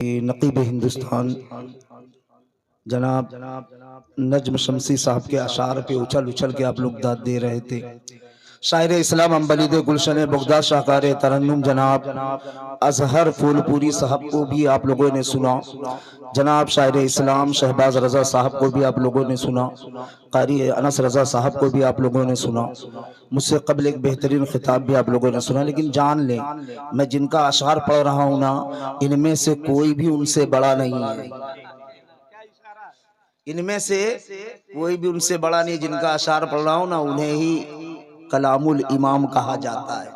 نقیب ہندوستان جناب نجم شمسی صاحب کے اشعار پہ اچھل اچھل کے آپ لوگ داد دے رہے تھے۔ شاعر اسلام امبلید گلشن بغداد شاہکار ترنم جناب اظہر پھول پوری صاحب کو بھی آپ لوگوں نے سنا، جناب شاعر اسلام شہباز رضا صاحب کو بھی آپ لوگوں نے سنا، قاری انس رضا صاحب کو بھی آپ لوگوں نے سنا، مجھ سے قبل ایک بہترین خطاب بھی آپ لوگوں نے سنا۔ لیکن جان لیں میں جن کا اشعار پڑھ رہا ہوں نا، ان میں سے کوئی بھی ان سے بڑا نہیں ہے، ان میں سے کوئی بھی ان سے بڑا نہیں۔ جن کا اشعار پڑھ رہا ہوں نا، انہیں ہی کلام الامام کہا جاتا ہے۔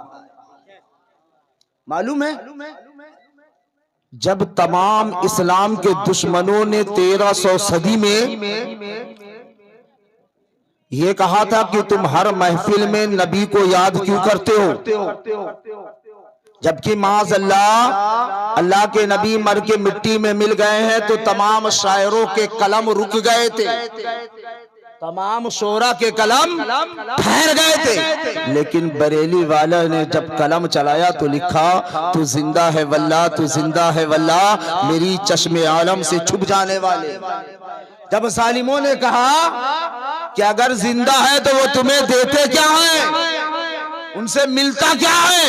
معلوم ہے جب تمام اسلام کے دشمنوں نے 1300 صدی میں یہ کہا تھا کہ تم ہر محفل میں نبی کو یاد کیوں کرتے ہو، جبکہ معاذ اللہ کے نبی مر کے مٹی میں مل گئے ہیں، تو تمام شاعروں کے قلم رک گئے تھے، تمام شعراء کے قلم ٹھہر گئے تھے۔ لیکن بریلی والا نے جب قلم چلایا تو لکھا، تو زندہ ہے واللہ، تو زندہ ہے واللہ، میری چشم عالم سے چھپ جانے والے۔ جب ظالموں نے کہا کہ اگر زندہ ہے تو وہ تمہیں دیتے کیا ہیں، ان سے ملتا کیا ہے،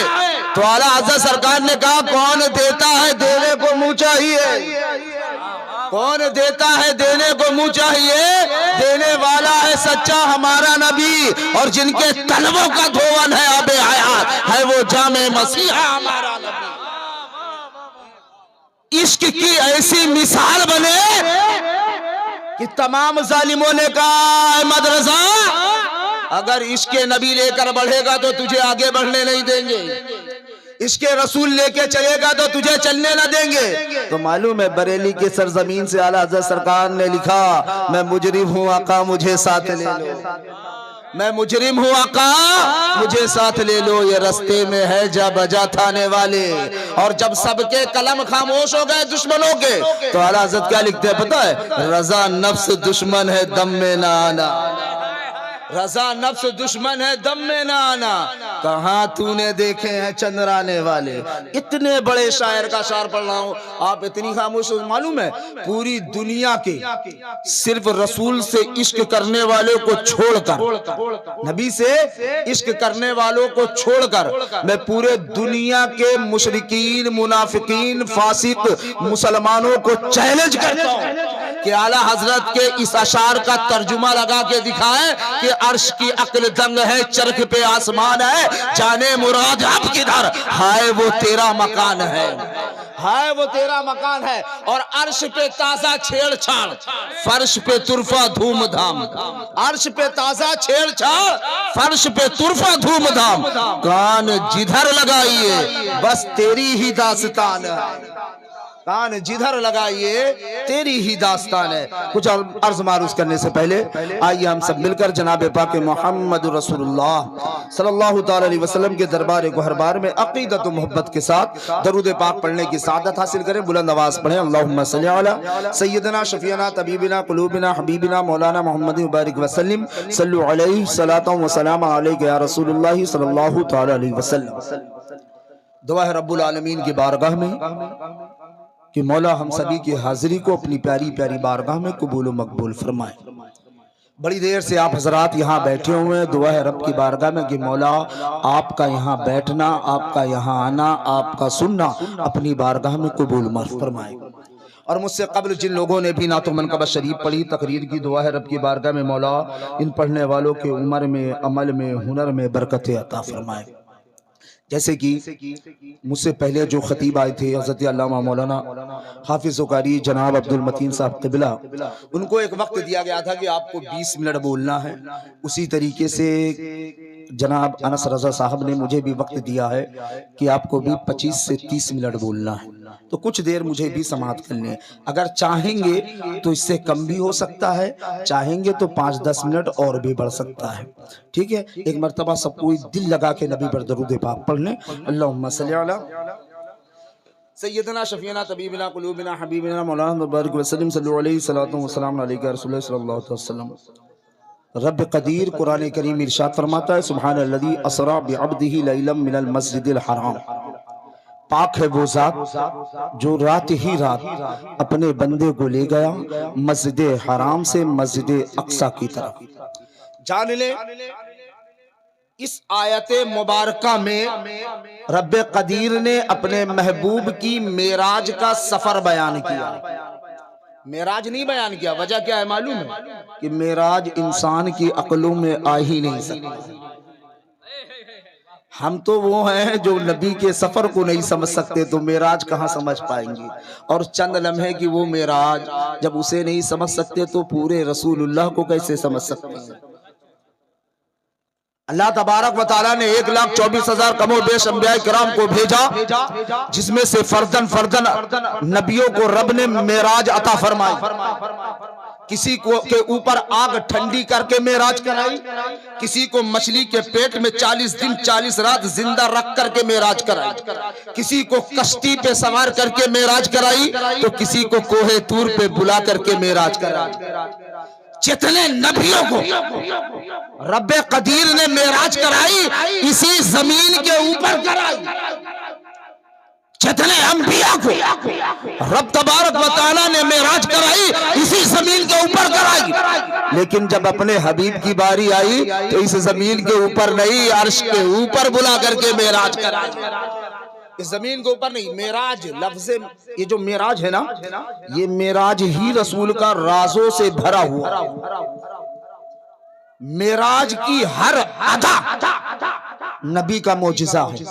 تو اعلیٰ حضرت سرکار نے کہا کون دیتا ہے دینے کو منہ چاہیے، کون دیتا ہے دینے کو منہ چاہیے، دینے والا ہے سچا ہمارا نبی، اور جن کے طلبوں کا دھون ہے آب حیات ہے وہ جامع مسیحا ہمارا نبی۔ عشق کی ایسی مثال بنے کہ تمام ظالموں نے کہا احمد رضا اگر عشق نبی لے کر بڑھے گا تو تجھے آگے بڑھنے نہیں دیں گے، عشق رسول لے کے چلے گا تو تجھے چلنے نہ دیں گے۔ تو معلوم ہے بریلی کے سرزمین سے اعلیٰ حضرت سرکار نے لکھا، میں مجرم ہوں آقا مجھے ساتھ لے لو، میں مجرم ہوں آقا مجھے ساتھ لے لو، یہ رستے میں ہے جا بجا تھانے والے۔ اور جب سب کے قلم خاموش ہو گئے دشمنوں کے، تو اعلیٰ حضرت کیا لکھتے ہیں پتہ ہے، رضا نفس دشمن ہے دم میں نہ آنا، رضا نفس دشمن ہے دم میں نہ آنا، کہاں تو نے دیکھے ہیں چندرانے والے۔ اتنے بڑے شاعر کا شعر پڑھ رہا ہوں، آپ اتنی خاموش۔ معلوم ہے پوری دنیا کے صرف رسول سے عشق کرنے والوں کو چھوڑ کر، نبی سے عشق کرنے والوں کو چھوڑ کر، میں پورے دنیا کے مشرکین منافقین فاسق مسلمانوں کو چیلنج کرتا ہوں کہ اعلیٰ حضرت کے اس اشعار کا ترجمہ لگا کے دکھائیں کہ عرش کی عقل دنگ ہے، چرخ پہ آسمان ہے، جانے مراد اب کدھر، ہائے وہ تیرا مکان ہے، ہائے وہ تیرا مکان ہے۔ اور عرش پہ تازہ چھیڑ چھاڑ، فرش پہ طرفہ دھوم دھام، عرش پہ تازہ چھیڑ چھاڑ، فرش پہ طرفہ دھوم دھام، کان جدھر لگائیے بس تیری ہی داستان ہے، کان جدھر لگائیے تیری ہی داستان ہے۔ کچھ عرض معروض کرنے سے پہلے آئیے ہم سب مل کر جناب پاک محمد رسول اللہ صلی اللہ تعالی علیہ وسلم کے دربار گہربار میں عقیدت و محبت کے ساتھ درود پاک پڑھنے کی سعادت حاصل کریں۔ بلند آواز پڑھیں، اللہم صلی علی سیدنا شفیعنا طبیبنا قلوبنا حبیبنا مولانا محمد مبارک وسلم، صلو علیہ صلاۃ و سلام علیک یا رسول اللہ صلی اللہ تعالی علیہ وسلم۔ دعا ہے رب العالمین کی بارگاہ میں کہ مولا ہم سبھی کی حاضری کو اپنی پیاری پیاری بارگاہ میں قبول و مقبول فرمائے۔ بڑی دیر سے آپ حضرات یہاں بیٹھے ہوئے ہیں، دعا ہے رب کی بارگاہ میں کہ مولا آپ کا یہاں بیٹھنا، آپ کا یہاں آنا، آپ کا سننا اپنی بارگاہ میں قبول فرمائے۔ اور مجھ سے قبل جن لوگوں نے بھی نعت و منقبت شریف پڑھی، تقریر کی، دعا ہے رب کی بارگاہ میں مولا ان پڑھنے والوں کے عمر میں، عمل میں، ہنر میں برکت عطا فرمائے۔ جیسے کہ مجھ سے پہلے جو خطیب آئے تھے حضرت علامہ مولانا حافظ و قاری جناب عبد المتین صاحب قبلہ، ان کو ایک وقت دیا گیا تھا کہ آپ کو 20 منٹ بولنا ہے۔ اسی طریقے سے جناب انس رضا صاحب نے مجھے بھی وقت دیا ہے کہ آپ کو بھی 25 سے 30 منٹ بولنا ہے، تو کچھ دیر مجھے بھی سماعت کر لیں۔ اگر چاہیں گے تو اس سے کم بھی ہو سکتا ہے، چاہیں گے تو 5-10 منٹ اور بھی بڑھ سکتا ہے، ٹھیک ہے۔ ایک مرتبہ سب کوئی دل لگا کے نبی پر درود پاک پڑھ لیں، اللہم صلی علی سیدنا شفیعنا طبیبنا قلوبنا حبیبنا مولانا مبارک وسلم، صلو علیہ صلاۃ و سلام علیک یا رسول اللہ صلی اللہ علیہ وسلم۔ رب قدیر قرآن کریم ارشاد فرماتا ہے، سبحان الذی اسری بعبدہ لیلا من المسجد الحرام، پاک ہے وہ ذات جو رات ہی رات اپنے بندے کو لے گیا مسجد حرام سے مسجد اقصی کی طرف۔ جان لیں اس آیت مبارکہ میں رب قدیر نے اپنے محبوب کی معراج کا سفر بیان کیا۔ معراج نہیں بیان کیا، وجہ کیا ہے معلوم ہے؟ کہ معراج انسان کی عقلوں میں آ ہی نہیں سکتا۔ ہم تو وہ ہیں جو نبی کے سفر کو نہیں سمجھ سکتے، تو معراج کہاں سمجھ پائیں گے؟ اور چند لمحے کی وہ معراج جب اسے نہیں سمجھ سکتے تو پورے رسول اللہ کو کیسے سمجھ سکتے ہیں؟ اللہ تبارک و تعالیٰ نے 1,24,000 کم و بیش انبیاء کرام کو بھیجا، جس میں سے فردن فردن نبیوں کو رب نے معراج عطا فرمائی۔ کسی کو کے اوپر آگ ٹھنڈی کر کے معراج کرائی، کسی کو مچھلی کے پیٹ میں 40 دن 40 رات زندہ رکھ کر کے معراج کرائی، کسی کو کشتی پہ سوار کر کے معراج کرائی، تو کسی کو کوہ طور پہ بلا کر کے معراج کرائی۔ جتنے نبیوں کو رب قدیر نے معراج کرائی اسی زمین کے اوپر کرائی، جتنے انبیاء کو رب تبارک و تعالیٰ نے معراج کرائی اسی زمین کے اوپر کرائی۔ لیکن جب اپنے حبیب کی باری آئی تو اس زمین کے اوپر نہیں، عرش کے اوپر بلا کر کے معراج کرائی۔ اس زمین کے اوپر نہیں، معراج لفظ یہ جو معراج ہے نا، یہ معراج ہی رسول کا رازوں سے بھرا ہوا۔ معراج کی ہر ادا نبی کا معجزہ ہے،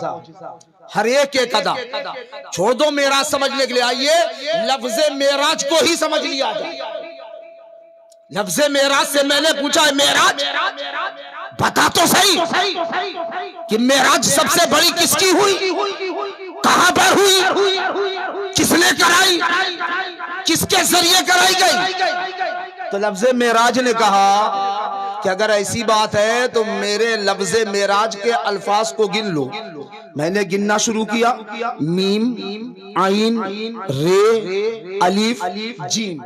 ہر ایک ادا۔ چھوڑ دو معراج سمجھنے کے لیے، آئیے لفظ معراج کو ہی سمجھ لیا جائے۔ لفظ معراج سے میں نے پوچھا ہے معراج بتا تو صحیح کہ معراج سب سے بڑی کس کی ہوئی، کہاں پر ہوئی، کس نے کرائی، کس کے ذریعے کرائی گئی؟ تو لفظ معراج نے کہا کہ اگر ایسی بات ہے تو میرے لفظ معراج کے الفاظ کو گن لو۔ میں نے گننا شروع کیا، میم، عین، رے، الف، جیم،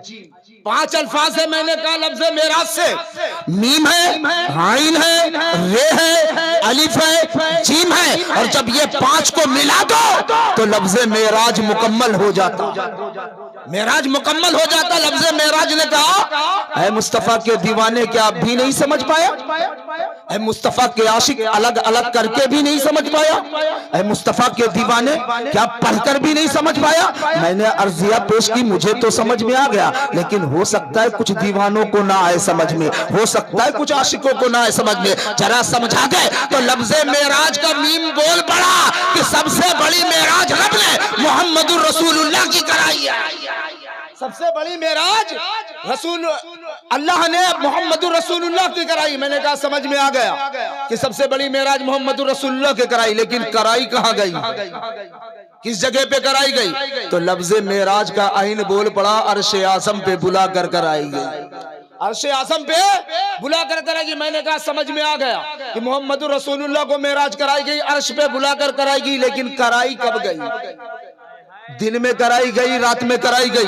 5 الفاظ ہے۔ میں نے کہا لفظ معراج سے میم ہے، عین ہے، رے ہے، الف ہے، جیم ہے، اور جب یہ 5 کو ملا دو تو لفظ معراج مکمل ہو جاتا، معراج مکمل ہو جاتا۔ لفظ معراج نے کہا اے مصطفیٰ کے دیوانے کیا آپ بھی نہیں سمجھ پایا؟ اے مصطفیٰ کے عاشق الگ الگ کر کے بھی نہیں سمجھ پایا؟ اے مصطفیٰ کے دیوانے کیا پڑھ کر بھی نہیں سمجھ پایا؟ میں نے عرضیہ پیش کی، مجھے تو سمجھ میں آ گیا، لیکن ہو سکتا ہے کچھ دیوانوں کو نہ آئے سمجھ میں، ہو سکتا ہے کچھ عاشقوں کو نہ آئے سمجھ میں، ذرا سمجھا دے۔ تو لفظ معراج کا میم بول پڑا کہ سب سے بڑی معراج رب نے محمد الرسول اللہ کی کرائی ہے۔ سب سے بڑی معراج رسول اللہ نے محمد الرسول اللہ کی کرائی۔ میں نے کہا سمجھ میں آ گیا کہ سب سے بڑی معراج محمد الرسول اللہ کی کرائی، لیکن کرائی کہاں گئی، کس جگہ پہ کرائی گئی؟ تو لفظ معراج کا آئین بول پڑا عرش اعظم پہ بلا کر کرائی گئی، عرش اعظم پہ بلا کر کرائی گئی۔ میں نے کہا سمجھ میں آ گیا کہ محمد الرسول اللہ کو معراج کرائی گئی، عرش پہ بلا کر کرائی گئی، لیکن کرائی کب گئی؟ دن میں کرائی گئی، رات میں کرائی گئی،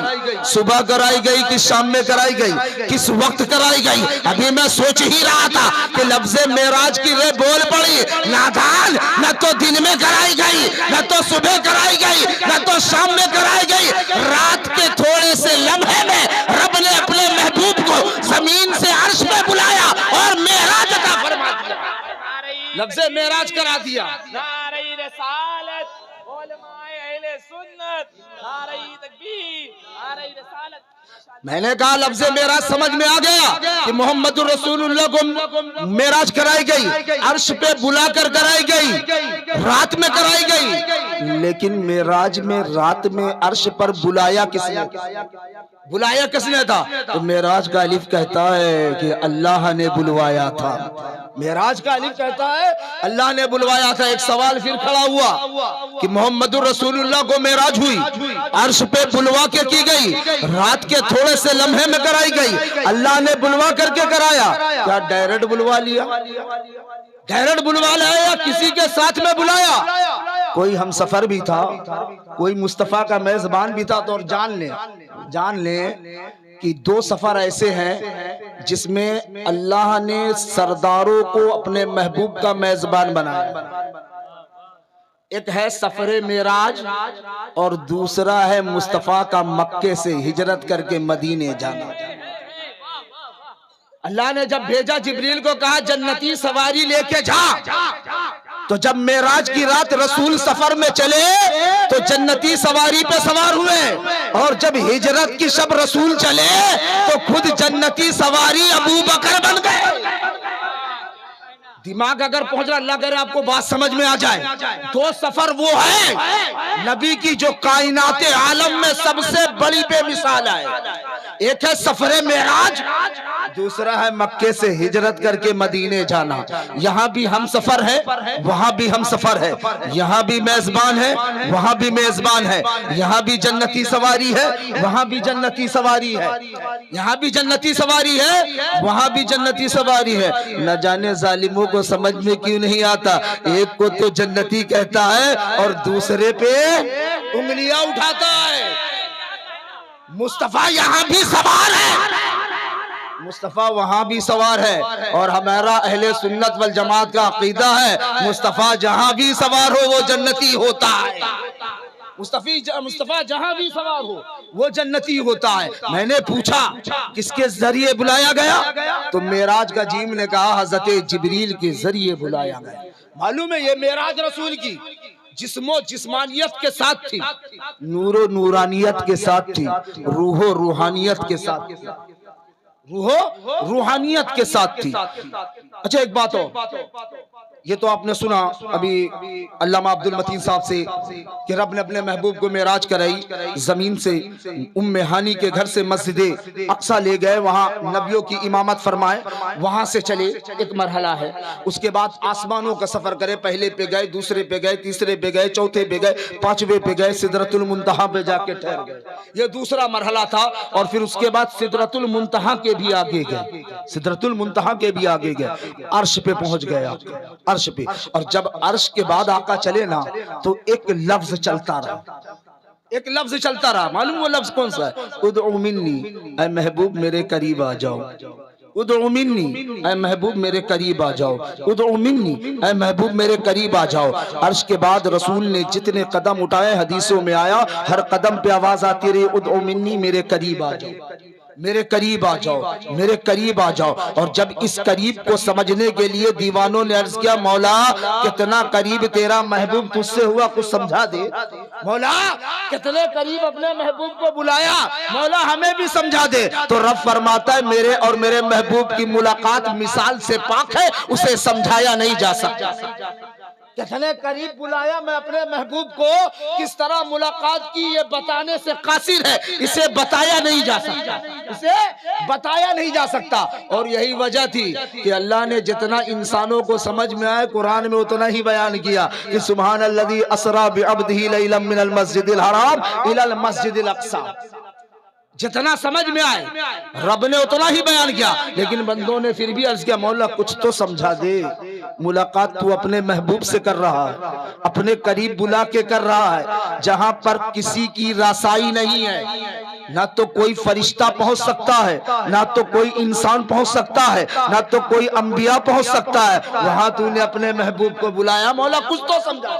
صبح کرائی گئی کہ شام میں کرائی گئی، کس وقت کرائی گئی؟ ابھی میں سوچ ہی رہا تھا کہ لفظ معراج کی رے بول پڑی، نادان، نہ تو دن میں کرائی گئی، نہ تو صبح کرائی گئی، نہ تو شام میں کرائی گئی، رات کے تھوڑے سے لمحے میں رب نے اپنے محبوب کو زمین سے عرش میں بلایا اور معراج عطا فرما دیا، لفظ معراج کرا دیا۔ نعرہ رسالت، علماء اہل سنت، نعرہ تکبیر، نعرہ رسالت۔ میں نے کہا لفظ معراج سمجھ میں آ گیا کہ محمد الرسول اللہ کو معراج کرائی گئی، عرش پہ بلا کر کرائی گئی، رات میں کرائی گئی، لیکن معراج میں رات میں عرش پر بلایا کس نے؟ بلایا کس نے تھا؟ تو معراج کا الف کہتا ہے کہ اللہ نے بلوایا تھا، معراج کا الف کہتا ہے اللہ نے بلوایا تھا۔ ایک سوال پھر کھڑا ہوا کہ محمد الرسول اللہ کو معراج ہوئی، عرش پہ بلوا کے کی گئی، رات کے تھوڑے سے لمحے میں کرائی گئی، اللہ نے بلوا کر کے کرایا، کیا ڈائریکٹ بلوا لیا؟ ڈائریکٹ بلوا لایا یا کسی کے ساتھ میں بلایا؟ کوئی ہم سفر بھی تھا، کوئی مصطفیٰ کا میزبان بھی تھا، تو اور جان لیں کہ 2 سفر ایسے ہیں جس میں اللہ نے سرداروں کو اپنے محبوب کا میزبان بنایا۔ ایک ہے سفر معراج اور دوسرا ہے مصطفیٰ کا مکے سے ہجرت کر کے مدینے جانا۔ اللہ نے جب بھیجا جبریل کو کہا جنتی سواری لے کے جا، تو جب معراج کی رات رسول سفر میں چلے تو جنتی سواری پہ سوار ہوئے، اور جب ہجرت کی شب رسول چلے تو خود جنتی سواری ابو بکر بن گئے۔ دماغ اگر پہنچ رہا، اللہ کرے آپ کو بات سمجھ میں آ جائے۔ دو سفر وہ ہے نبی کی جو کائنات عالم میں سب سے بڑی بے مثال ہے، ایک ہے سفر معراج، دوسرا ہے مکے سے ہجرت کر کے مدینے جانا۔ یہاں بھی ہم سفر ہے، وہاں بھی ہم سفر ہے، یہاں بھی میزبان ہے، وہاں بھی میزبان ہے، یہاں بھی جنتی سواری ہے، وہاں بھی جنتی سواری ہے، یہاں بھی جنتی سواری ہے، وہاں بھی جنتی سواری ہے۔ نہ جانے ظالموں کو سمجھ میں کیوں نہیں آتا، ایک کو تو جنتی کہتا ہے اور دوسرے پہ انگلیاں اٹھاتا ہے۔ مصطفیٰ یہاں بھی سوار ہے، مصطفیٰ وہاں بھی سوار ہے، اور ہمارا اہل سنت والجماعت کا عقیدہ ہے مصطفیٰ جہاں بھی سوار ہو وہ جنتی ہوتا ہے۔ مصطفیٰ جہاں بھی سوار ہو وہ جنتی ہوتا ہے۔ میں نے پوچھا کس کے ذریعے بلایا گیا، تو معراج کا جیم نے کہا حضرت جبریل کے ذریعے بلایا گیا۔ معلوم ہے یہ معراج رسول کی جسم و جسمانیت کے ساتھ تھی، نور و نورانیت کے ساتھ تھی، روح و روحانیت کے ساتھ تھی، روح و روحانیت کے ساتھ تھی۔ اچھا ایک بات ہو، یہ تو آپ نے سنا ابھی علامہ عبد المتین صاحب سے کہ رب نے اپنے محبوب کو معراج کرائی، زمین سے ام ہانی کے گھر سے مسجد اقصیٰ لے گئے، وہاں نبیوں کی امامت فرمائے، وہاں سے چلے، ایک مرحلہ ہے۔ اس کے بعد آسمانوں کا سفر کرے، پہلے پہ گئے، دوسرے پہ گئے، تیسرے پہ گئے، چوتھے پہ گئے، پانچویں پہ گئے، سدرۃ المنتہا پہ جا کے ٹھہر گئے۔ یہ دوسرا مرحلہ تھا، اور پھر اس کے بعد سدرۃ المنتہا کے بھی آگے گئے، سدرۃ المنتہا کے بھی آگے گئے، عرش پہ پہنچ گئے، عرش پہ۔ اور جب عرش کے بعد آقا چلے نا تو ایک لفظ چلتا رہا، ایک لفظ چلتا رہا، معلوم وہ لفظ کون سا ہے؟ ادعو منی، اے محبوب میرے قریب آ جاؤ، ادعو منی، اے محبوب میرے قریب آ جاؤ، ادعو منی، اے محبوب میرے قریب آ جاؤ۔ عرش کے بعد رسول نے جتنے قدم اٹھائے حدیثوں میں آیا، ہر قدم پہ آواز آتی رہی ادعو منی، میرے قریب آ جاؤ، میرے قریب آ جاؤ، میرے قریب آ جاؤ۔ اور جب اس قریب کو سمجھنے کے لیے دیوانوں نے عرض کیا مولا کتنا قریب تیرا محبوب تجھ سے ہوا، کچھ سمجھا دے۔ مولا کتنے قریب اپنے محبوب کو بلایا، مولا ہمیں بھی سمجھا دے۔ تو رب فرماتا ہے میرے اور میرے محبوب کی ملاقات مثال سے پاک ہے، اسے سمجھایا نہیں جا سکتا۔ کتنے قریب بلایا میں اپنے محبوب کو، کس طرح ملاقات کی یہ بتانے سے قاصر ہے، اسے بتایا نہیں جا سکتا، اسے بتایا نہیں جا سکتا۔ اور یہی وجہ تھی کہ اللہ نے جتنا انسانوں کو سمجھ میں آئے قرآن میں اتنا ہی بیان کیا کہ سبحان الذی اسری بعبدہ لیلا من المسجد الحرام الی المسجد الاقصی، جتنا سمجھ میں آئے رب نے اتنا ہی بیان کیا۔ لیکن بندوں نے پھر بھی عرض کیا مولا کچھ تو سمجھا دے، ملاقات تو اپنے محبوب سے کر رہا ہے، اپنے قریب بلا کے کر رہا ہے، جہاں پر کسی کی رسائی نہیں ہے، نہ تو کوئی فرشتہ پہنچ سکتا ہے، نہ تو کوئی انسان پہنچ سکتا ہے، نہ تو کوئی انبیاء پہنچ سکتا ہے، وہاں تو نے اپنے محبوب کو بلایا، مولا کچھ تو سمجھا۔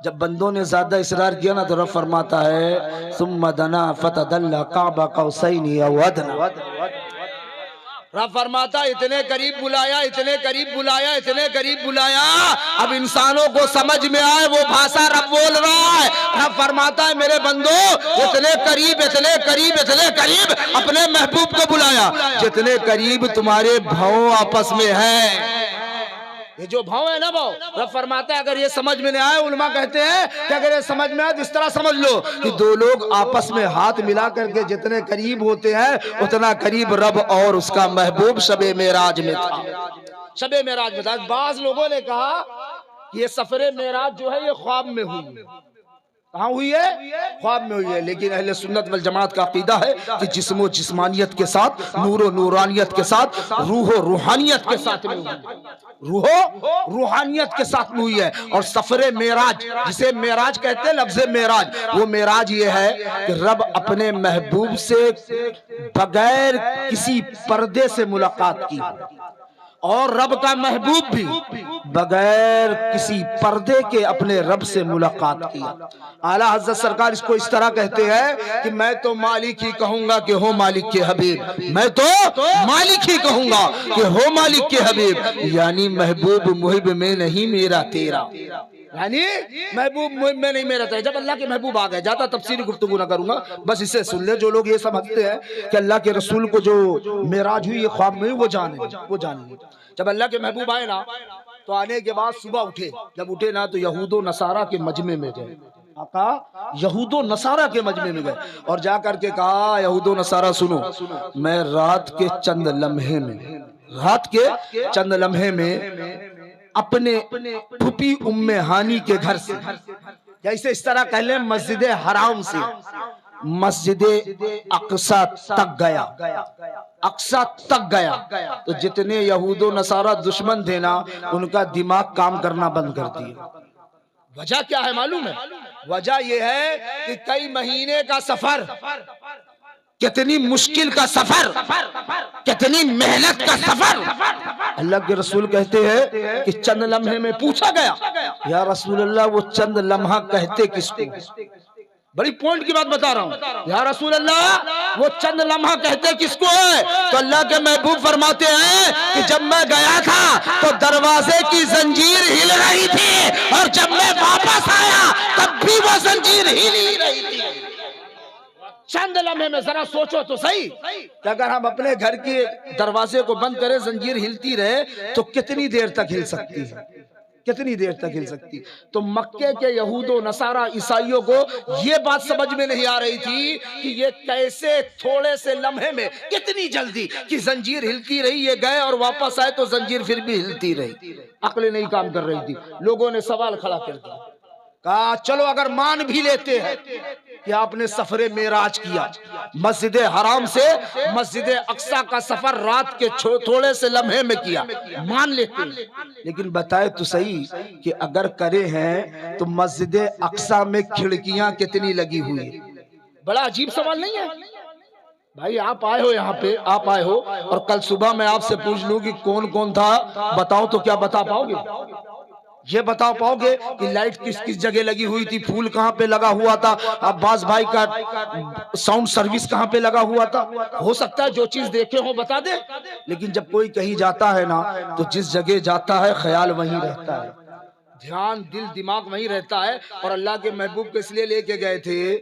جب بندوں نے زیادہ اصرار کیا نا تو رب فرماتا ہے ثم دنا فتدلى قاب قوسین او ادنی، رب فرماتا اتنے قریب بلایا، اتنے قریب بلایا، اتنے قریب بلایا، اب انسانوں کو سمجھ میں آئے وہ بھاشا رب بول رہا ہے۔ رب فرماتا ہے میرے بندو اتنے قریب، اتنے قریب، اتنے قریب اپنے محبوب کو بلایا جتنے قریب تمہارے بھاؤں آپس میں ہیں۔ یہ جو بھاؤ ہے نا بھاؤ، رب فرماتا ہے اگر یہ سمجھ میں نہیں آئے، علماء کہتے ہیں کہ اگر یہ سمجھ میں آئے تو اس طرح سمجھ لو کہ دو لوگ آپس میں ہاتھ ملا کر کے جتنے قریب ہوتے ہیں اتنا قریب رب اور اس کا محبوب شب معراج میں تھا، شب معراج میں تھا۔ بعض لوگوں نے کہا یہ سفر معراج جو ہے یہ خواب میں ہوئی، کہاں ہوئی ہے؟ خواب میں ہوئی ہے۔ لیکن اہل سنت والجماعت کا عقیدہ ہے کہ جسم و جسمانیت کے ساتھ، نور و نورانیت کے ساتھ، روح و روحانیت کے ساتھ میں ہوئی ہے، روح و روحانیت کے ساتھ میں ہوئی ہے۔ اور سفر معراج جسے معراج کہتے ہیں، لفظ معراج، وہ معراج یہ ہے کہ رب اپنے محبوب سے بغیر کسی پردے سے ملاقات کی، اور رب کا محبوب بھی بغیر کسی پردے کے اپنے رب سے ملاقات کیا. اعلیٰ حضرت سرکار اس کو اس طرح کہتے ہیں کہ میں تو مالک ہی کہوں گا کہ ہو مالک کے حبیب, میں تو مالک ہی کہوں گا کہ ہو مالک کے حبیب. یعنی محبوب محب میں نہیں میرا تیرا, یعنی محبوب محب میں نہیں میرا تیرا. جب اللہ کے محبوب آ گئے, جاتا تفسیری گفتگو نہ کروں گا, بس اسے سن لے. جو لوگ یہ سمجھتے ہیں کہ اللہ کے رسول کو جو معراج ہوئی یہ خواب میں ہوئی, وہ جانے. جب اللہ کے محبوب آئے نا تو آنے کے بعد صبح اٹھے, جب اٹھے نا تو یہود و نصارہ کے مجمع میں گئے. آقا یہود و نصارہ کے مجمع میں گئے اور جا کر کے کہا یہود و نصارہ سنو, میں رات کے چند لمحے میں اپنے پھوپھی ام ہانی کے گھر سے, جیسے اس طرح کہہ لیں مسجد حرام سے مسجد اقصی تک گیا. تو جتنے یہود و نصارہ دشمن تھے نا ان کا دماغ کام کرنا بند کر دیا. وجہ کیا ہے معلوم ہے؟ وجہ یہ ہے کہ کئی مہینے کا سفر, کتنی مشکل کا سفر, کتنی محنت کا سفر. اللہ کے رسول کہتے ہیں کہ چند لمحے میں پوچھا گیا یا رسول اللہ وہ چند لمحہ کہتے کس کو؟ بڑی پوائنٹ کی بات بتا رہا ہوں. یا رسول اللہ وہ چند لمحہ کہتے کس کو ہے؟ تو اللہ کے محبوب فرماتے ہیں کہ جب میں گیا تھا تو دروازے کی زنجیر ہل رہی تھی اور جب میں واپس آیا تب بھی وہ زنجیر ہل ہی رہی تھی. چند لمحے میں ذرا سوچو تو صحیح کہ اگر ہم اپنے گھر کے دروازے کو بند کریں زنجیر ہلتی رہے تو کتنی دیر تک ہل سکتی ہے, کتنی دیر تک ہل سکتی. تو مکے کے یہود و نصارہ عیسائیوں کو یہ بات سمجھ میں نہیں آ رہی تھی کہ یہ کیسے تھوڑے سے لمحے میں کتنی جلدی کہ زنجیر ہلتی رہی, یہ گئے اور واپس آئے تو زنجیر پھر بھی ہلتی رہی. عقل نہیں کام کر رہی تھی. لوگوں نے سوال کھڑا کر دیا, کہا چلو اگر مان بھی لیتے ہیں کہ آپ نے سفر معراج کیا, مسجد حرام سے مسجد اقصی کا سفر رات کے تھوڑے سے لمحے میں کیا, مان لیتے ہیں, لیکن بتائے تو صحیح کہ اگر کرے ہیں تو مسجد اقصی میں کھڑکیاں کتنی لگی ہوئی؟ بڑا عجیب سوال نہیں ہے بھائی. آپ آئے ہو یہاں پہ, آپ آئے ہو اور کل صبح میں آپ سے پوچھ لوں کہ کون کون تھا بتاؤ تو کیا بتا پاؤ گے؟ یہ بتا پاؤ گے کہ لائٹ کس کس جگہ لگی ہوئی تھی, پھول کہاں پہ لگا ہوا تھا, عباس بھائی کا ساؤنڈ سروس کہاں پہ لگا ہوا تھا؟ ہو سکتا ہے جو چیز دیکھے ہو بتا دے, لیکن جب کوئی کہیں جاتا ہے نا تو جس جگہ جاتا ہے خیال وہیں رہتا ہے, دھیان دل دماغ وہیں رہتا ہے. اور اللہ کے محبوب کو اس لیے لے کے گئے تھے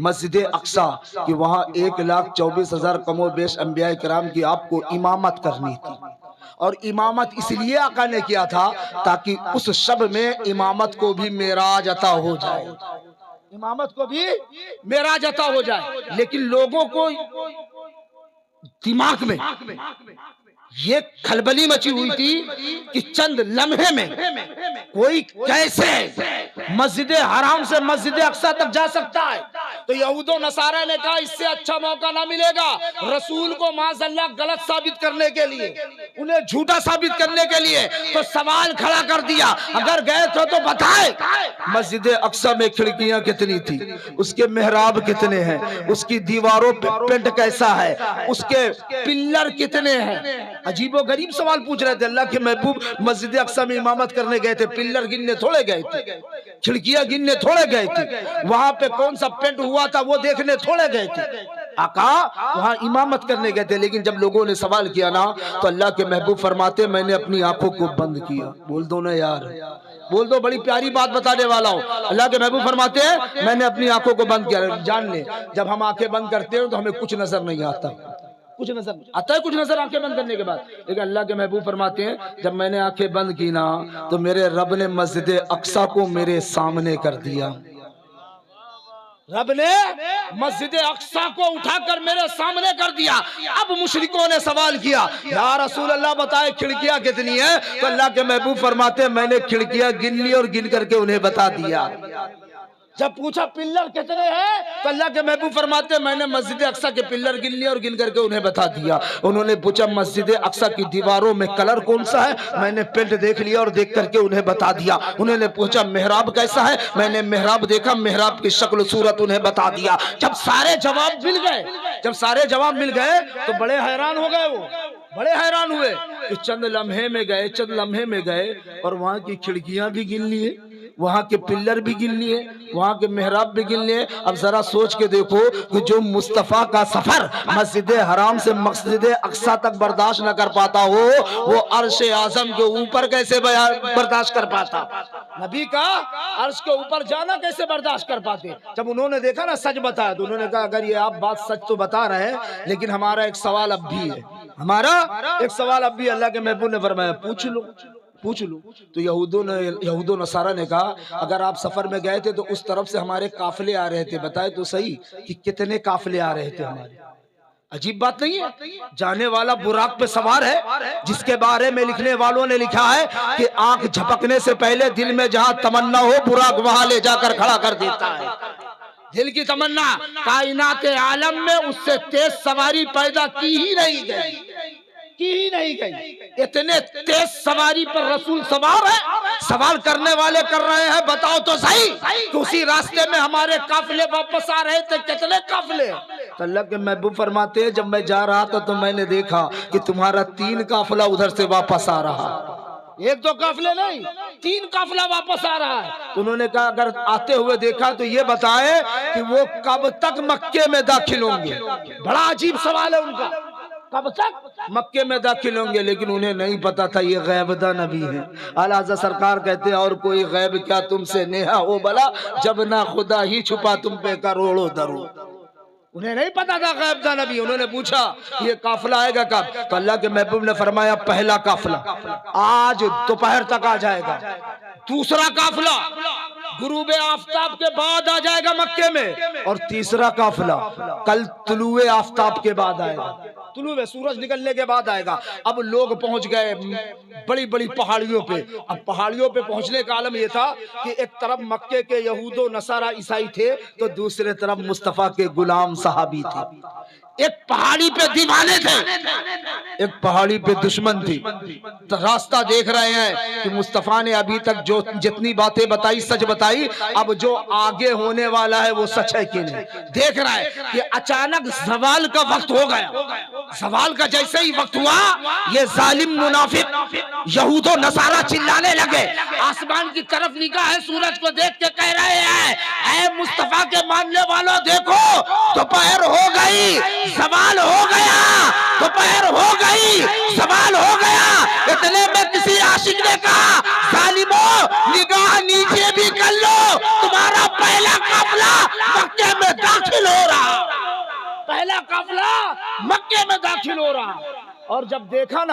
مسجد اقصی کہ وہاں 1,24,000 کم و بیش انبیاء کرام کی آپ کو امامت کرنی تھی. اور امامت اس لیے آقا نے کیا تھا تاکہ اس شب میں امامت کو بھی معراج عطا ہو جائے, امامت کو بھی معراج عطا ہو جائے. لیکن لوگوں کو دماغ میں یہ کھلبلی مچی ہوئی تھی کہ چند لمحے میں کوئی کیسے مسجد حرام سے مسجد اقصی تک جا سکتا ہے. تو یہود و نصارہ نے کہا اس سے اچھا موقع نہ ملے گا رسول کو معاذ اللہ غلط ثابت کرنے کے لیے, انہیں جھوٹا ثابت کرنے کے لیے. تو سوال کھڑا کر دیا اگر گئے تو بتائے مسجد اقصی میں کھڑکیاں کتنی تھی, اس کے محراب کتنے ہیں, اس کی دیواروں پہ پینٹ کیسا ہے, اس کے پلر کتنے ہیں. عجیب و غریب سوال پوچھ رہے تھے. اللہ کے محبوب مسجد اقصی میں امامت کرنے گئے تھے, پلر گننے تھوڑے گئے تھے, کھڑکیاں گننے تھوڑے گئے تھے, وہاں پہ کون سا پینٹ ہوا تھا وہ دیکھنے تھوڑے گئے تھے. آقا وہاں امامت کرنے گئے تھے. لیکن جب لوگوں نے سوال کیا نا تو اللہ کے محبوب فرماتے میں نے اپنی آنکھوں کو بند کیا. بول دو نا یار, بول دو, بڑی پیاری بات بتانے والا ہوں. اللہ کے محبوب فرماتے ہیں میں نے اپنی آنکھوں کو بند کیا. جان لیں جب ہم آنکھیں بند کرتے ہیں تو ہمیں کچھ نظر نہیں آتا, کچھ نظر آتا ہے, کچھ نظر آنکھیں بند کرنے کے بعد. لیکن اللہ کے محبوب فرماتے ہیں جب میں نے آنکھیں بند کی نا تو میرے رب نے مسجد اقصی کو میرے سامنے کر دیا. رب نے مسجد اقصی کو اٹھا کر میرے سامنے کر دیا. اب مشرکوں نے سوال کیا یا رسول اللہ بتائے کھڑکیاں کتنی ہیں؟ تو اللہ کے محبوب فرماتے ہیں میں نے کھڑکیاں گن لی اور گن کر کے انہیں بتا دیا. جب پوچھا پلر کتنے ہیں تو اللہ کے محبوب فرماتے ہیں میں نے مسجد اقصی کے پلر گن لیے اور گن کر کے انہیں بتا دیا. انہوں نے پوچھا مسجد اقصی کی دیواروں میں کلر کون سا ہے, میں نے پینٹ دیکھ لیا اور دیکھ کر کے انہیں بتا دیا. انہوں نے پوچھا محراب کیسا ہے, میں نے محراب دیکھا, محراب کی شکل و صورت انہیں بتا دیا. جب سارے جواب مل گئے تو بڑے حیران ہو گئے, وہ بڑے حیران ہوئے کہ چند لمحے میں گئے اور وہاں کی کھڑکیاں بھی گن لیے، وہاں کے پلر بھی گن لیے، وہاں کے محراب بھی گن لیے۔ اب ذرا سوچ کے دیکھو کہ جو مصطفیٰ کا سفر مسجد حرام سے مسجد اقصی تک برداشت نہ کر پاتا ہو، وہ عرش اعظم کے اوپر کیسے برداشت کر پاتا؟ نبی کا عرش کے اوپر جانا کیسے برداشت کر پاتے؟ جب انہوں نے دیکھا نا سچ بتایا تو انہوں نے کہا اگر یہ آپ بات سچ تو بتا رہے ہیں لیکن ہمارا ایک سوال اب بھی ہے، اللہ کے محبوب نے فرمایا پوچھ لو۔ تو یہود و نصارہ نے کہا اگر آپ سفر میں گئے تھے تو اس طرف سے ہمارے قافلے آ رہے تھے، بتائے تو صحیح کہ کتنے قافلے آ رہے تھے ہمارے؟ عجیب بات نہیں ہے؟ جانے والا براق پہ سوار ہے، جس کے بارے میں لکھنے والوں نے لکھا ہے کہ آنکھ جھپکنے سے پہلے دل میں جہاں تمنا ہو براق وہاں لے جا کر کھڑا کر دیتا ہے۔ دل کی تمنا کائنات عالم میں اس سے تیز سواری پیدا کی ہی نہیں گئی۔ اتنے تیز سواری پر رسول سوار ہے، سوال کرنے والے کر رہے ہیں بتاؤ تو صحیح کہ اسی راستے میں ہمارے قافلے واپس آ رہے تھے، کتنے قافلے؟ اللہ کے محبوب فرماتے ہیں جب میں جا رہا تھا تو میں نے دیکھا کہ تمہارا 3 قافلہ ادھر سے واپس آ رہا، 1-2 قافلے نہیں، 3 قافلہ واپس آ رہا ہے۔ تو انہوں نے کہا اگر آتے ہوئے دیکھا تو یہ بتائیں کہ وہ کب تک مکے میں داخل ہوں گے؟ بڑا عجیب سوال ہے ان کا، کب تک مکے میں داخل ہوں گے؟ لیکن انہیں نہیں پتا تھا یہ غیب داں نبی ہے۔ اعلیٰ حضرت سرکار کہتے ہیں اور کوئی غیب کیا تم سے نیہا ہو بلا، جب نہ خدا ہی چھپا تم پہ کروڑوں درود۔ انہیں نہیں پتا تھا غیب داں نبی۔ انہوں نے پوچھا یہ قافلہ آئے گا کب؟ تو اللہ کے محبوب نے فرمایا پہلا قافلہ آج دوپہر تک آ جائے گا، دوسرا قافلہ غروب آفتاب کے بعد آ جائے گا مکے میں، اور تیسرا قافلہ کل طلوع آفتاب کے بعد آئے گا، طلوع سورج نکلنے کے بعد آئے گا۔ اب لوگ پہنچ گئے بڑی بڑی پہاڑیوں پہ۔ اب پہاڑیوں پہ پہنچنے کا عالم یہ تھا کہ ایک طرف مکے کے یہود و نصارہ عیسائی تھے تو دوسرے طرف مصطفیٰ کے غلام صحابی تھے۔ ایک پہاڑی پہ دیوانے تھے، ایک پہاڑی پہ دشمن تھی۔ راستہ دیکھ رہے ہیں کہ مصطفیٰ نے ابھی تک جو جتنی باتیں بتائی سچ بتائی، اب جو آگے ہونے والا ہے وہ سچ ہے کہ نہیں۔ دیکھ رہا ہے کہ اچانک زوال کا وقت ہو گیا۔ زوال کا جیسے ہی وقت ہوا یہ ظالم منافق یہود و نصارہ چلانے لگے، آسمان کی طرف نگاہ ہے سورج کو دیکھ کے کہہ رہے ہیں اے مصطفیٰ کے ماننے والوں دیکھو دوپہر ہو گئی، زوال ہو گیا، دوپہر ہو گئی، زوال ہو گیا۔ اتنے میں کسی عاشق نے کہا ظالموں نگاہ نیچے بھی کر لو، تمہارا پہلا قافلہ مکے میں داخل ہو رہا، پہلا قافلہ مکے میں داخل ہو رہا۔ اور جب دیکھا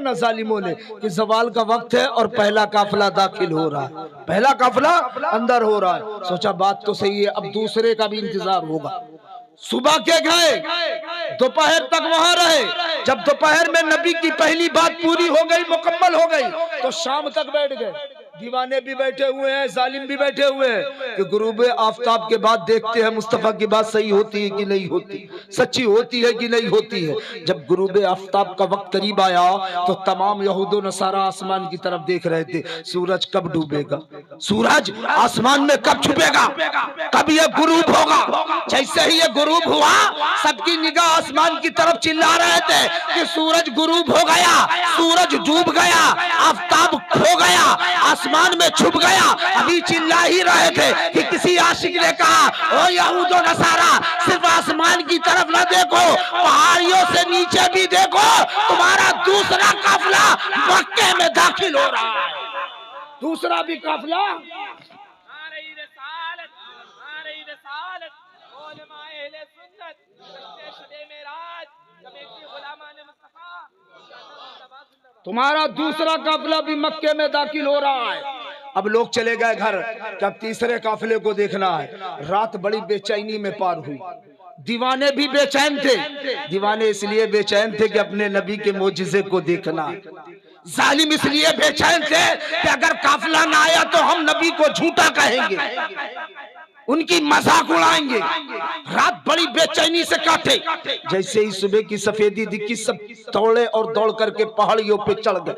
نا ظالموں نے کہ زوال کا وقت ہے اور پہلا قافلہ داخل ہو رہا ہے، پہلا قافلہ اندر ہو رہا ہے، سوچا بات تو صحیح ہے، اب دوسرے کا بھی انتظار ہوگا۔ صبح کے گئے، دوپہر تک وہاں رہے۔ جب دوپہر میں نبی کی پہلی بات پوری ہو گئی، مکمل ہو گئی، تو شام تک بیٹھ گئے۔ دیوانے بھی بیٹھے ہوئے ہیں، ظالم بھی بیٹھے ہوئے ہیں کہ غروب آفتاب کے بعد دیکھتے ہیں مصطفیٰ کی بات صحیح ہوتی ہے کہ نہیں ہوتی، سچی ہوتی ہے کہ نہیں ہوتی ہے۔ جب غروب آفتاب کا وقت قریب آیا تو تمام یہود و نصارہ آسمان کی طرف دیکھ رہے تھے، سورج کب ڈوبے گا، سورج آسمان میں کب چھپے گا، کب یہ غروب ہوگا۔ جیسے ہی یہ غروب ہوا سب کی نگاہ آسمان کی طرف چلا رہے تھے کہ سورج غروب ہو گیا، سورج ڈوب گیا، آفتاب کھو گیا، آسمان میں چھپ گیا۔ ابھی چلا ہی رہے تھے کہ کسی عاشق نے کہا او یہود و نصارہ صرف آسمان کی طرف نہ دیکھو، پہاڑیوں سے نیچے بھی دیکھو، تمہارا دوسرا قافلہ مکے میں داخل ہو رہا ہے۔ دوسرا بھی قافلہ تمہارا دوسرا قافلہ بھی مکے میں داخل ہو رہا ہے۔ اب لوگ چلے گئے گھر، جب تیسرے قافلے کو دیکھنا ہے۔ رات بڑی بے چینی میں پار ہوئی، دیوانے بھی بے چین تھے۔ دیوانے اس لیے بے چین تھے کہ اپنے نبی کے معجزے کو دیکھنا، ظالم اس لیے بے چین تھے کہ اگر قافلہ نہ آیا تو ہم نبی کو جھوٹا کہیں گے، ان کی مذاق اڑائیں گے۔ رات بڑی بے چینی سے کاٹے، جیسے ہی صبح کی سفیدی دکھی سب دوڑے اور دوڑ کر کے پہاڑیوں پہ چڑھ گئے۔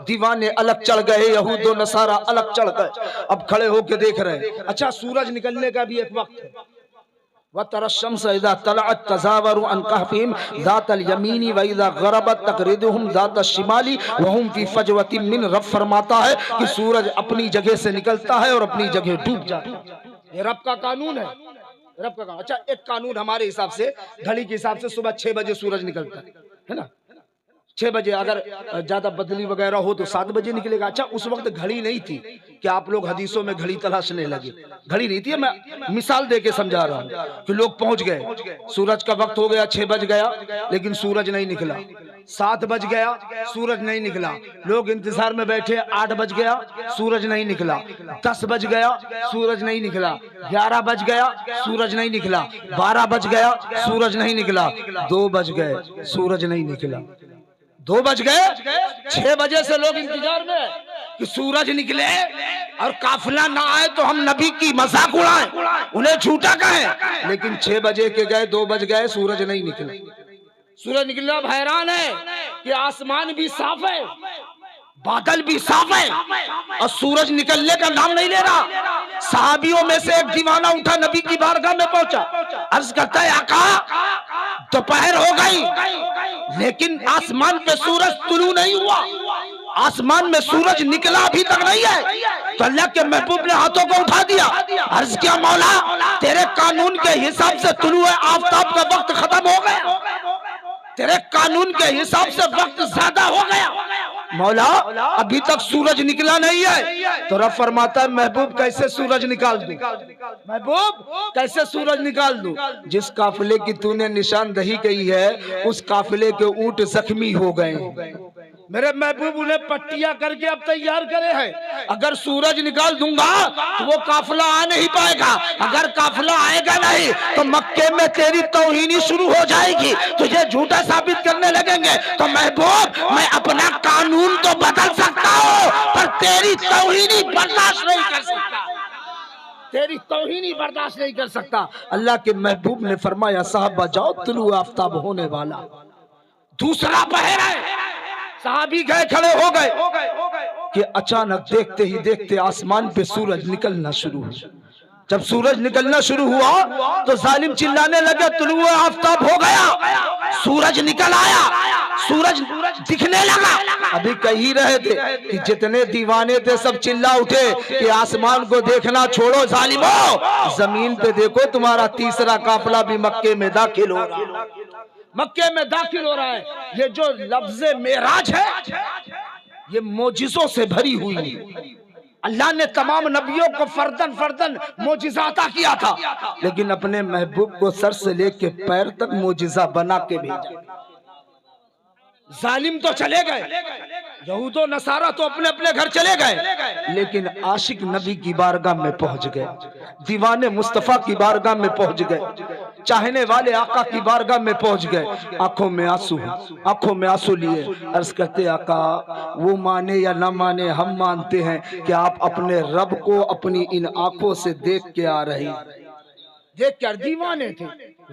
دیوانے الگ چڑھ گئے، یہود و نصارہ الگ چڑھ گئے۔ اب کھڑے ہو کے دیکھ رہے ہیں، اچھا سورج نکلنے کا بھی ایک وقت ہے، وَتَرَى الشَّمْسَ إِذَا طَلَعَتْ تَزَاوَرُ عَنْ كَهْفِهِمْ ذَاتَ الْيَمِينِ وَإِذَا غَرَبَتْ تَقْرِضُهُمْ ذَاتَ الشِّمَالِ وَهُمْ فِي فَجْوَةٍ مِّنْ رب فرماتا ہے کہ سورج اپنی جگہ سے نکلتا ہے اور اپنی جگہ ڈوب جاتا ہے. یہ رب کا قانون ہے. رب کا قانون. اچھا ایک قانون ہمارے حساب سے گھڑی کے حساب سے صبح 6 بجے سورج نکلتا ہے نا. 6 بجے اگر زیادہ بدلی وغیرہ ہو تو 7 بجے نکلے گا. اچھا اس وقت گھڑی نہیں تھی کہ آپ لوگ حدیثوں میں گھڑی تلاشنے لگے. گھڑی نہیں تھی. میں مثال دے کے سمجھا رہا ہوں کہ لوگ پہنچ گئے, سورج کا وقت ہو گیا, 6 بج گیا لیکن سورج نہیں نکلا. 7 بج گیا سورج نہیں نکلا. لوگ انتظار میں بیٹھے, 8 بج گیا سورج نہیں نکلا. 10 بج گیا سورج نہیں نکلا. 11 بج گیا سورج نہیں نکلا. 12 بج گیا سورج نہیں نکلا. 2 بج گئے سورج نہیں نکلا. 2 بج گئے. 6 بجے سے لوگ انتظار میں کہ سورج نکلے اور قافلہ نہ آئے تو ہم نبی کی مذاق اڑائیں, انہیں جھوٹا کہیں. لیکن 6 بجے کے گئے, 2 بج گئے, سورج نہیں نکلا. سورج نکلا. اب حیران ہے کہ آسمان بھی صاف ہے, بادل بھی صاف ہے اور سورج نکلنے کا نام نہیں لے رہا. صحابیوں میں سے ایک دیوانہ اٹھا, نبی کی بارگاہ میں پہنچا, عرض کرتا ہے آقا دوپہر ہو گئی لیکن آسمان پہ سورج طلوع نہیں ہوا, آسمان میں سورج نکلا ابھی تک نہیں ہے. تو اللہ کے محبوب نے ہاتھوں کو اٹھا دیا, عرض کیا مولا تیرے قانون کے حساب سے طلوع آفتاب کا وقت ختم ہو گیا, تیرے قانون کے حساب سے وقت زیادہ ہو گیا. مولا ابھی تک سورج نکلا نہیں ہے. تو رب فرماتا ہے محبوب کیسے سورج نکال دوں, محبوب کیسے سورج نکال دوں. جس قافلے کی تو نے نشاندہی کی ہے اس قافلے کے اونٹ زخمی ہو گئے. میرے محبوب انہیں پٹیاں کر کے اب تیار کرے ہیں. اگر سورج نکال دوں گا تو وہ قافلہ آ نہیں پائے گا. اگر قافلہ آئے گا نہیں تو مکے میں تیری توہینی شروع ہو جائے گی, تجھے جھوٹا ثابت کرنے لگیں گے. تو محبوب میں اپنا قانون تو بدل سکتا ہوں پر تیری توہینی برداشت نہیں کر سکتا, تیری توہینی برداشت نہیں کر سکتا. اللہ کے محبوب نے فرمایا صحابہ جاؤ طلوع آفتاب ہونے والا, دوسرا پہر ہے. صحابی گئے, کھڑے ہو گئے کہ اچانک دیکھتے ہی دیکھتے آسمان پہ سورج نکلنا شروع ہوا. جب سورج نکلنا شروع ہوا تو ظالم چلانے لگے طلوع آفتاب ہو گیا, سورج نکل آیا, سورج دکھنے لگا. ابھی کہی رہے تھے کہ جتنے دیوانے تھے سب چلا اٹھے کہ آسمان کو دیکھنا چھوڑو ظالمو, زمین پہ دیکھو تمہارا تیسرا قافلہ بھی مکے میں داخل ہو رہا ہے, مکے میں داخل ہو رہا ہے. یہ جو لفظ معراج ہے یہ معجزوں سے بھری ہوئی ہے. اللہ نے تمام نبیوں کو فردن فردن معجزہ عطا کیا تھا لیکن اپنے محبوب کو سر سے لے کے پیر تک معجزہ بنا کے بھیجا. ظالم تو چلے گئے, یہود و نصارہ تو اپنے اپنے گھر چلے گئے, لیکن عاشق نبی کی بارگاہ میں پہنچ گئے, دیوانے مصطفیٰ کی بارگاہ میں پہنچ گئے, چاہنے والے آقا کی بارگاہ میں پہنچ گئے. آنکھوں میں آنسو, آنکھوں میں آنسو لیے عرض کرتے آقا وہ مانے یا نہ مانے ہم مانتے ہیں کہ آپ اپنے رب کو اپنی ان آنکھوں سے دیکھ کے آ رہے ہیں. دیکھ کر دیوانے تھے,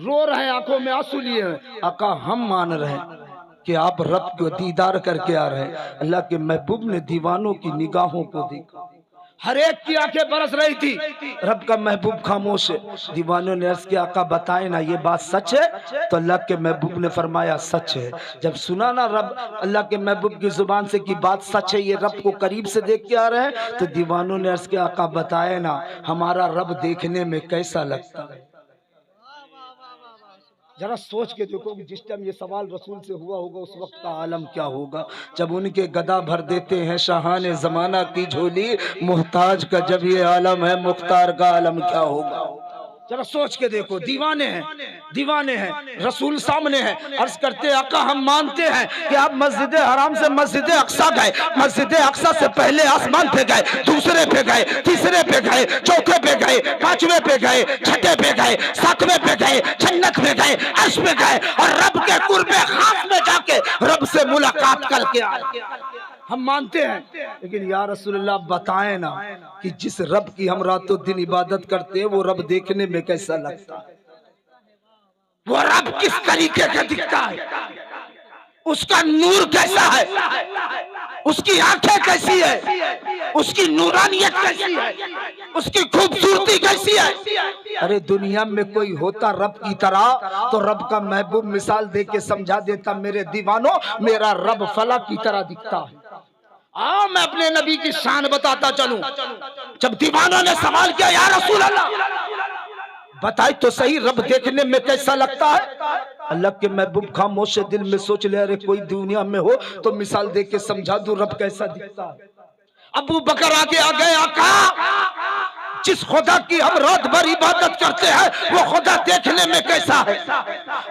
رو رہے, آنکھوں میں آنسو لیے. آقا ہم مان رہے ہیں کہ آپ رب کو دیدار کر کے آ رہے ہیں. اللہ کے محبوب نے دیوانوں کی نگاہوں کو دیکھا, ہر ایک کی آنکھیں برس رہی تھی. رب کا محبوب خاموش ہے. دیوانوں نے عرض کیا آقا بتائیں نا یہ بات سچ ہے؟ تو اللہ کے محبوب نے فرمایا سچ ہے. جب سنا نا رب اللہ کے محبوب کی زبان سے کہ بات سچ ہے, یہ رب کو قریب سے دیکھ کے آ رہے ہیں, تو دیوانوں نے عرض کیا آقا بتائیں نا ہمارا رب دیکھنے میں کیسا لگتا ہے. ذرا سوچ کے دیکھو کہ جس ٹائم یہ سوال رسول سے ہوا ہوگا اس وقت کا عالم کیا ہوگا. جب ان کے گدا بھر دیتے ہیں شاہان زمانہ کی جھولی, محتاج کا جب یہ عالم ہے مختار کا عالم کیا ہوگا. ذرا سوچ کے دیکھو. دیوانے ہیں, دیوانے ہیں, رسول سامنے ہیں. عرض کرتے آقا ہم مانتے ہیں کہ آپ مسجد حرام سے مسجد اقصیٰ گئے, مسجد اقصیٰ سے پہلے آسمان پہ گئے, دوسرے پہ گئے, تیسرے پہ گئے, چوتھے پہ گئے, پانچویں پہ گئے, چھٹے پہ گئے, ساتویں پہ گئے, جنت پہ گئے, عرش پہ گئے اور رب کے قرب خاص میں جا کے رب سے ملاقات کر کے آئے. ہم مانتے ہیں, لیکن یا رسول اللہ بتائیں نا کہ جس رب کی ہم رات و دن عبادت کرتے ہیں وہ رب دیکھنے میں کیسا لگتا ہے, وہ رب کس طریقے کا دکھتا ہے, اس کا نور کیسا ہے. اس کی آنکھیں کیسی ہے، اس کی نورانیت کیسی ہے، اس کی خوبصورتی کیسی ہے۔ ارے دنیا میں کوئی ہوتا رب کی طرح تو رب کا محبوب مثال دے کے سمجھا دیتا، میرے دیوانوں میرا رب فلاں کی طرح دکھتا ہے۔ میں اپنے نبی کی شان بتاتا چلوں۔ جب دیوانوں نے سوال کیا یا رسول اللہ بتائی تو صحیح رب دیکھنے میں کیسا لگتا ہے؟ اللہ کے محبوب خاموش دل میں سوچ لے، ارے کوئی دنیا میں ہو تو مثال دے کے سمجھا دوں رب کیسا دکھتا ہے۔ ابو بکر آگے آ گئے، آقا جس خدا کی ہم رات بھر عبادت کرتے ہیں وہ خدا دیکھنے میں کیسا ہے؟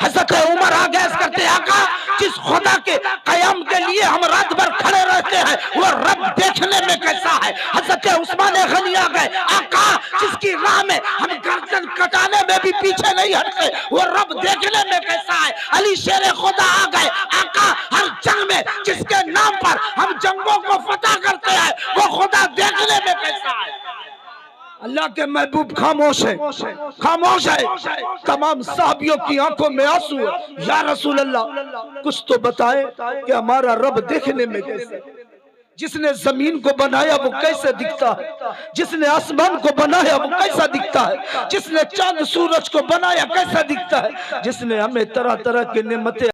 حضرت عمر آگے اس کرتے، آقا جس خدا کے قیام کے لیے ہم رات بھر کھڑے رہتے ہیں وہ رب دیکھنے میں کیسا ہے؟ حضرت عثمان غنی آ گئے، آقا جس کی راہ میں ہم گردن کٹانے میں بھی پیچھے نہیں ہٹتے وہ رب دیکھنے میں کیسا ہے؟ علی شیر خدا آ گئے، آقا ہر جنگ میں جس کے نام پر ہم جنگوں کو فتح کرتے ہیں وہ خدا دیکھنے میں کیسا ہے؟ اللہ کے محبوب خاموش ہے، خاموش ہے۔ تمام صحابیوں کی آنکھوں میں آنسو ہے، یا رسول اللہ کچھ تو بتائے کہ ہمارا رب دیکھنے میں کیسا ہے؟ جس نے زمین کو بنایا وہ کیسے دکھتا ہے؟ جس نے آسمان کو بنایا وہ کیسا دکھتا ہے؟ جس نے چاند سورج کو بنایا کیسا دکھتا ہے؟ جس نے ہمیں طرح طرح کے نعمتیں